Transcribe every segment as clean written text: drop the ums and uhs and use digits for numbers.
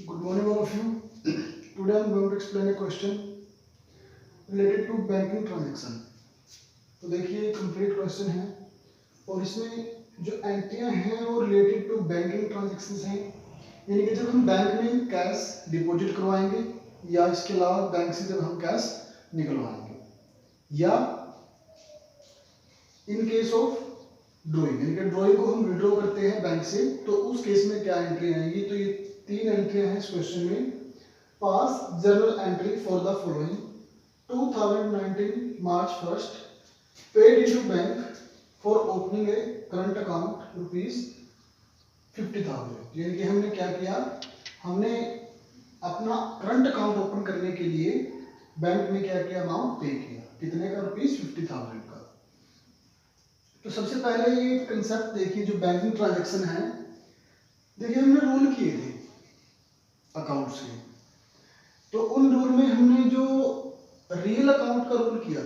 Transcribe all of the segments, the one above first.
Good morning all of you. Today I am going to explain a question related to banking transaction. तो देखिए complete question है और इसमें जो एंट्रियां हैं वो रिलेटेड टू बैंकिंग ट्रांजेक्शंस हैं, यानी कि जब हम बैंक में कैश डिपॉजिट करवाएंगे या इसके अलावा बैंक से जब हम कैश निकलवाएंगे या इन केस ऑफ ड्रॉइंग, यानी कि ड्रॉइंग को हम विड्रॉ करते हैं बैंक से, तो उस केस में क्या एंट्री आएंगी। तो ये तीन एंट्रियां हैं इस क्वेश्चन में। पास journal entry for the following 2019 मार्च 1 paid into bank for opening a current account ₹50,000। यानी कि हमने क्या किया, हमने अपना करंट अकाउंट ओपन करने के लिए बैंक में क्या किया, अमाउंट पे किया। कितने का? ₹50,000 का। तो सबसे पहले ये कंसेप्ट देखिए, जो बैंकिंग ट्रांजैक्शन है, देखिए हमने रूल किए थे अकाउंट से, तो उन रूल में हमने जो रियल अकाउंट का रूल किया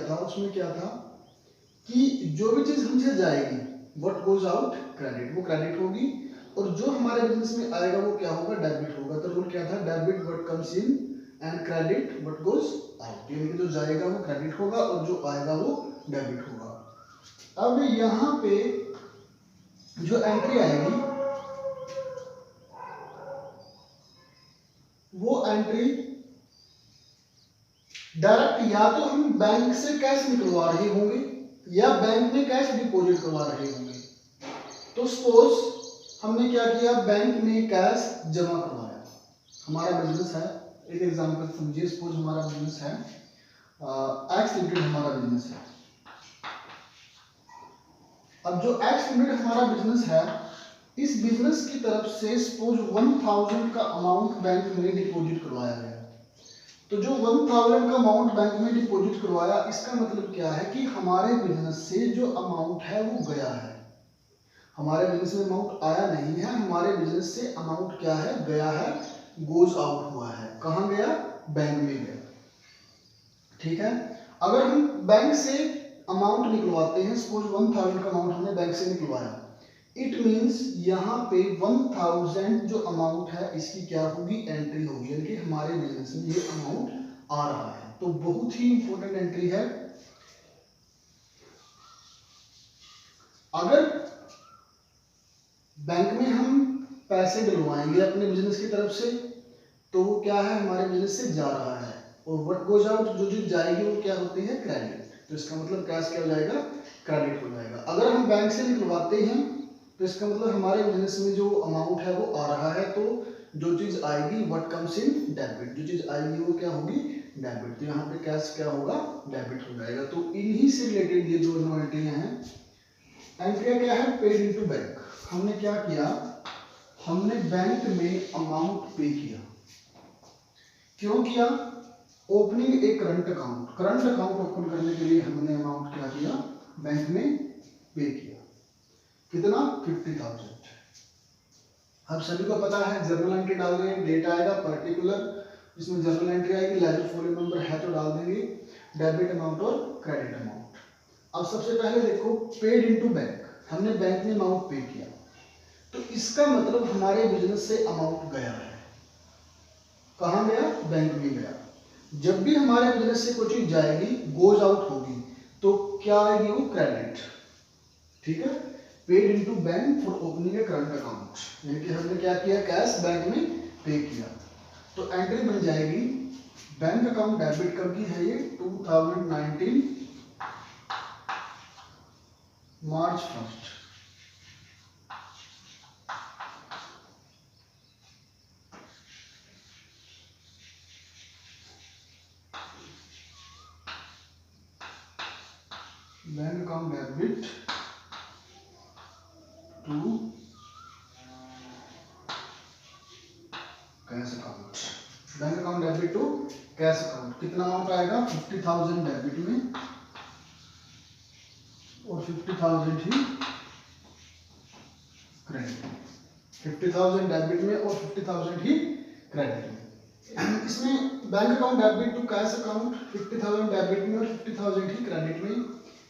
था, उसमें क्या था कि जो भी चीज हमसे जाएगी, व्हाट गोज आउट क्रेडिट, वो क्रेडिट होगी, और जो हमारे बिजनेस में आएगा वो क्या होगा, डेबिट होगा। तो रूल क्या था, debit what comes in and credit what goes out, यानी कि जो जाएगा वो क्रेडिट होगा और जो आएगा वो डेबिट होगा। अब यहाँ पे जो एंट्री आएगी वो एंट्री डायरेक्ट या तो हम बैंक से कैश निकलवा रहे होंगे या बैंक में कैश डिपॉजिट करवा रहे होंगे। तो सपोज हमने क्या किया, बैंक में कैश जमा करवाया। हमारा बिजनेस है, एक एग्जांपल समझिए, सपोज हमारा बिजनेस है एक्स लिमिटेड, हमारा बिजनेस है। अब जो एक्स लिमिटेड हमारा बिजनेस है, इस बिजनेस की तरफ से सपोज 1000 का अमाउंट बैंक में डिपॉजिट करवाया गया। तो जो 1000 का अमाउंट बैंक में डिपॉजिट करवाया, इसका मतलब क्या है कि हमारे बिजनेस से जो अमाउंट है वो गया है। हमारे बिजनेस में अमाउंट आया नहीं है, हमारे बिजनेस से अमाउंट क्या है, गया है, गोज आउट हुआ है। कहाँ गया? बैंक में गया। ठीक है। अगर हम बैंक से अमाउंट निकलवाते हैं, सपोज 1000 का अमाउंट हमने बैंक से निकलवाया, इट मीन्स यहाँ पे 1000 जो अमाउंट है इसकी क्या होगी, एंट्री होगी, यानी कि हमारे बिजनेस में ये अमाउंट आ रहा है। तो बहुत ही इंपॉर्टेंट एंट्री है। अगर बैंक में हम पैसे डलवाएंगे अपने बिजनेस की तरफ से, तो वो क्या है, हमारे बिजनेस से जा रहा है, और व्हाट गोज आउट, जो चीज जाएगी वो क्या होती है, क्रेडिट। तो इसका मतलब कैश क्या हो जाएगा, क्रेडिट हो जाएगा। अगर हम बैंक से निकलवाते हैं तो इसका मतलब हमारे बिजनेस में जो अमाउंट है वो आ रहा है, तो जो चीज आएगी व्हाट कम्स इन डेबिट, जो चीज आएगी वो क्या होगी, डेबिट। तो यहाँ पे कैश क्या होगा, डेबिट हो जाएगा। तो इन्हीं से रिलेटेड ये जो एंट्रियां हैं, एंट्रियां क्या है, पेड इनटू बैंक। हमने क्या किया, हमने बैंक में अमाउंट पे किया। क्यों किया? Opening a current account, current account open करने के लिए हमने अमाउंट क्या किया, बैंक में पे किया। कितना? 50,000। अब सभी को पता है जर्नल एंट्री डाल देंगे, डेट आएगा पर्टिकुलर, इसमें जर्नल एंट्री आएगी, लेजर फॉलोइंग नंबर है तो डाल देंगे, डेबिट अमाउंट और क्रेडिट अमाउंट। अब सबसे पहले देखो, पेड इनटू बैंक, हमने बैंक में अमाउंट पे किया, तो इसका मतलब हमारे बिजनेस से अमाउंट गया है। कहाँ गया? बैंक में गया। जब भी हमारे बिजनेस से कोई चीज जाएगी, गोज आउट होगी, तो क्या आएगी, वो क्रेडिट। ठीक है। Paid into bank for opening a current account, यानी कि हमने क्या किया, कैश बैंक में पे किया। तो एंट्री बन जाएगी, बैंक अकाउंट डेबिट कब की है, ये 2019 मार्च 1। Bank account debit to cash account, bank account debit to cash account. कितना अमाउंट आएगा, 50,000 डेबिट में और 50,000 ही क्रेडिट में। 50,000 डेबिट में और 50,000 ही क्रेडिट में। इसमें bank account debit to cash account, 50,000 debit में और 50,000 ही क्रेडिट में।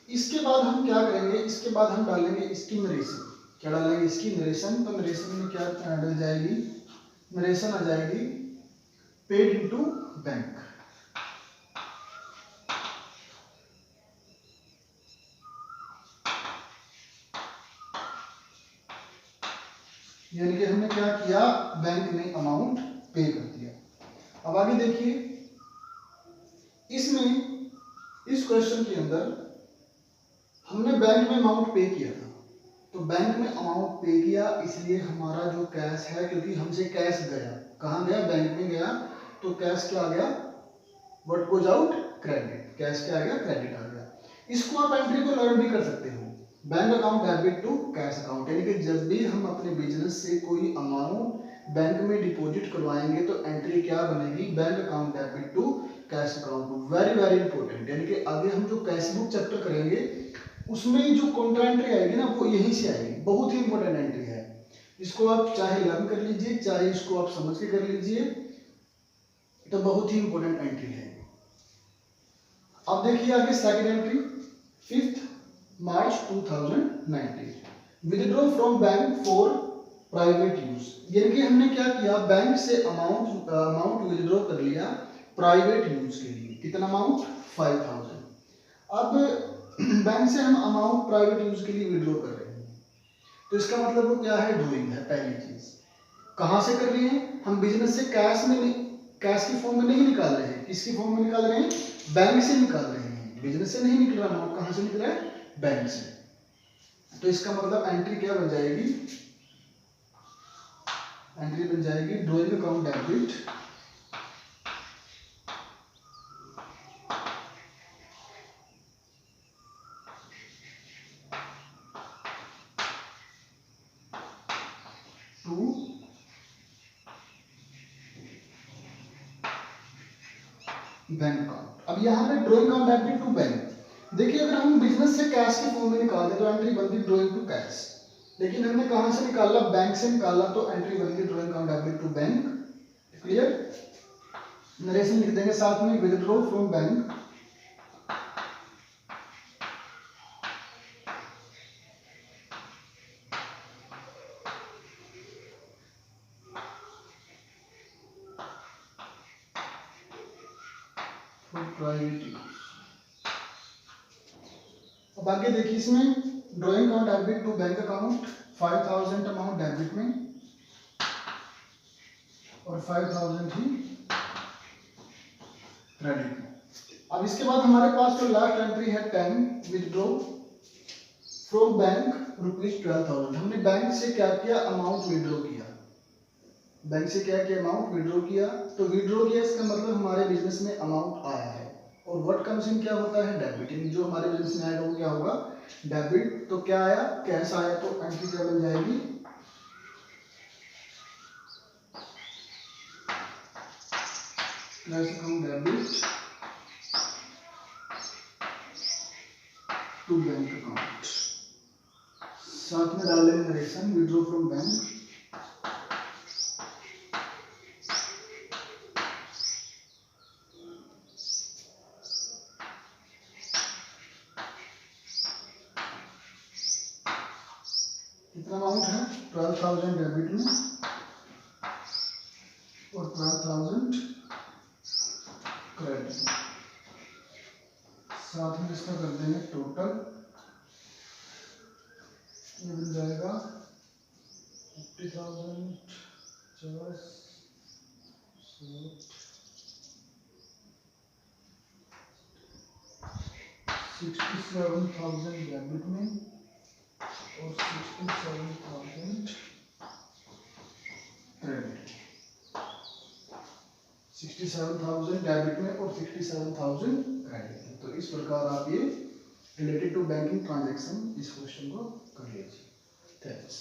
इसके बाद हम क्या करेंगे, इसके बाद हम डालेंगे स्कीम रेशियो। क्या डालेंगे इसकी नरेशन, तो नरेशन में क्या डल जाएगी, नरेशन आ जाएगी पेड इनटू बैंक। यानी कि हमने क्या किया, बैंक ने अमाउंट पे कर दिया। अब आगे देखिए, इसमें इस क्वेश्चन के अंदर हमने बैंक में अमाउंट पे किया था, तो बैंक में अमाउंट पे किया इसलिए हमारा जो कैश है, क्योंकि हमसे कैश गया, कहाँ गया, बैंक में गया, तो कैश क्या आ गया, what goes out, credit, cash क्या आ गया, क्रेडिट आ गया। इसको आप एंट्री को लर्न भी कर सकते हो, bank account debit to cash account, यानी कि जब भी हम अपने बिजनेस से कोई अमाउंट बैंक में डिपॉजिट करवाएंगे तो एंट्री क्या बनेगी, bank account debit to cash account. Very very important, यानी कि आगे हम जो कैश बुक चैप्टर करेंगे उसमें जो कॉन्ट्रा एंट्री आएगी ना वो यहीं से आएगी, बहुत ही इंपॉर्टेंट एंट्री है। इसको आप चाहे लर्न कर लीजिए, चाहे इसको आप समझ के कर लीजिए, तो बहुत ही इंपॉर्टेंट एंट्री है। अब देखिए आगे second entry, 5 March 2019, withdraw from bank for private use, यानी कि हमने क्या किया, बैंक से अमाउंट विथड्रॉ कर लिया प्राइवेट यूज के लिए, कितना अमाउंट, 5000। अब बैंक से हम अमाउंट प्राइवेट यूज के लिए विथड्रॉ कर रहे हैं, तो इसका मतलब वो क्या है, डूइंग है। पहली चीज कहां से कर रहे हैं, हम बिजनेस से कैश में नहीं, कैश की फॉर्म में नहीं निकाल रहे हैं, किसकी फॉर्म में निकाल रहे हैं, बैंक से निकाल रहे हैं, बिजनेस से नहीं निकल रहा, कहां से निकल रहा है, बैंक से। तो इसका मतलब एंट्री क्या बन जाएगी, एंट्री बन जाएगी drawing account debit to bank account. अब यहाँ पे drawing account debit to bank, देखिए अगर हम बिजनेस से कैश के फॉर्म में निकालते तो एंट्री बनती ड्रॉइंग टू कैश, लेकिन हमने कहां से निकाला, बैंक से निकाला, तो एंट्री बनती drawing account debit to bank. Clear, narration लिख देंगे साथ में, withdraw from bank private use. अब आगे देखिए, इसमें drawing account debit to bank account, 5000 amount debit में और 5000 ही क्रेडिट में। अब इसके बाद हमारे पास जो लास्ट एंट्री है 10, विथड्रॉ फ्रॉम बैंक ₹12,000। हमने बैंक से क्या किया, अमाउंट विथड्रॉ किया, बैंक से क्या किया, अमाउंट विथड्रॉ किया, तो विथड्रॉ किया इसका मतलब हमारे बिजनेस में अमाउंट आया है, और व्हाट कम्स इन क्या होता है, डेबिट, यानी जो हमारे बिजनेस में आएगा वो क्या होगा, डेबिट। तो क्या आया, कैश आया, तो एंट्री क्या बन जाएगी, cash account debit to bank account, साथ में डाल देंगे नरेशन, विथड्रॉ फ्रॉम बैंक कितना अमाउंट है, 12,000 डेबिट में और 12,000 क्रेडिट में, साथ में इसका कर देंगे टोटल, ये मिल जाएगा 50,000 60 67,000 डेबिट में और 67,000 क्रेडिट, 67,000 डेबिट में और 67,000 क्रेडिट में। तो इस प्रकार आप ये रिलेटेड टू बैंकिंग ट्रांजैक्शन इस क्वेश्चन को कर लीजिए। थैंक्स।